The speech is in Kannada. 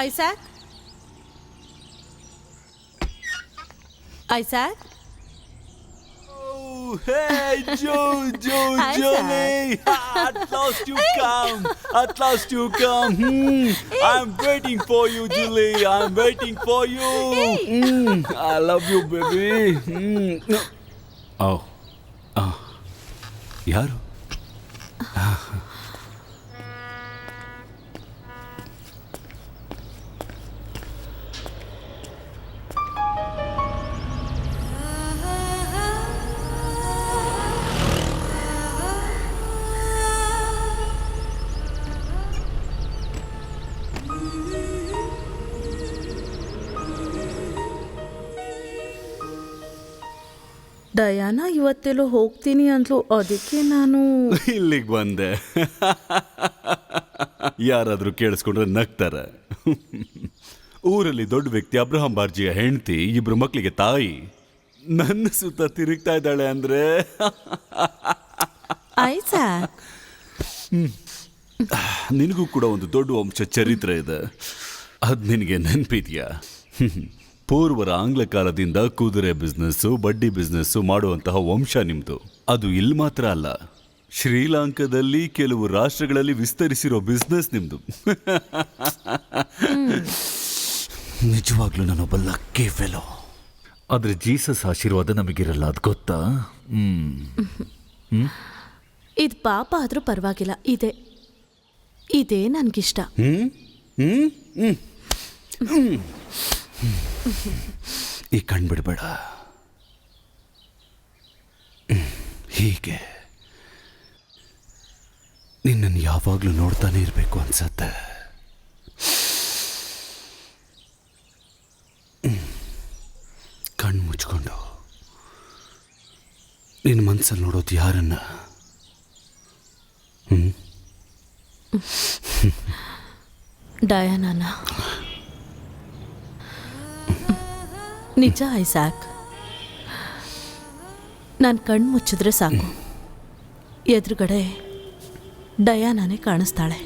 Isaac Isaac Hey, Hi, Johnny! At last you come! At last you come! I'm waiting for you, Julie. I'm waiting for you. I love you, baby. Oh, ಯಾರು? ಡಯಾನಾ ಇವತ್ತೆಲ್ಲೋ ಹೋಗ್ತೀನಿ ಅಂದ್ಲು, ಅದಕ್ಕೆ ನಾನು ಇಲ್ಲಿಗೆ ಬಂದೆ. ಯಾರಾದ್ರೂ ಕೇಳಿಸ್ಕೊಂಡ್ರೆ ನಗ್ತಾರೆ. ಊರಲ್ಲಿ ದೊಡ್ಡ ವ್ಯಕ್ತಿ ಅಬ್ರಹಾಂ ಬಾರ್ಜಿಯ ಹೆಂಡತಿ, ಇಬ್ರು ಮಕ್ಕಳಿಗೆ ತಾಯಿ, ನನ್ನ ಸುತ್ತ ತಿರುಗ್ತಾ ಇದ್ದಾಳೆ ಅಂದ್ರೆ ಐಸಾಕ್ ನಿನಗೂ ಕೂಡ ಒಂದು ದೊಡ್ಡ ವಂಶ ಚರಿತ್ರೆ ಇದೆ. ಅದು ನಿನಗೆ ನೆನಪಿದ್ಯಾ? ಪೂರ್ವರ ಆಂಗ್ಲ ಕಾಲದಿಂದ ಕುದುರೆ ಬಿಸ್ನೆಸ್ಸು, ಬಡ್ಡಿ ಬಿಸ್ನೆಸ್ಸು ಮಾಡುವಂತಹ ವಂಶ ನಿಮ್ದು. ಅದು ಇಲ್ಲಿ ಮಾತ್ರ ಅಲ್ಲ, ಶ್ರೀಲಂಕಾದಲ್ಲಿ ಕೆಲವು ರಾಷ್ಟ್ರಗಳಲ್ಲಿ ವಿಸ್ತರಿಸಿರೋ ಬಿಸ್ನೆಸ್ ನಿಮ್ದು. ನಿಜವಾಗ್ಲೂ ನಾನೊಬ್ಬ ಲಕ್ಕಿ ಫೆಲೋ. ಆದ್ರೆ ಜೀಸಸ್ ಆಶೀರ್ವಾದ ನಮಗಿರಲ್ಲ, ಅದು ಗೊತ್ತಾ? ಇದು ಪಾಪ ಆದ್ರೂ ಪರವಾಗಿಲ್ಲ, ಇದೇ ನನ್ಗಿಷ್ಟ. ಈ ಕಣ್ಬಿಡ್ಬೇಡ. ಹೀಗೆ ನಿನ್ನನ್ನು ಯಾವಾಗಲೂ ನೋಡ್ತಾನೆ ಇರಬೇಕು ಅನ್ಸತ್ತೆ. ಕಣ್ಣು ಮುಚ್ಕೊಂಡು ನಿನ್ನ ಮನಸ್ಸಲ್ಲಿ ನೋಡೋದು ಯಾರನ್ನ? ಡಯಾನಾನ. ನಿಜ ಐಸಾಕ್, ನಾನು ಕಣ್ಣು ಮುಚ್ಚಿದ್ರೆ ಸಾಕು, ಎದುರುಗಡೆ ಡಯಾನಾನೇ ಕಾಣಿಸ್ತಾಳೆ.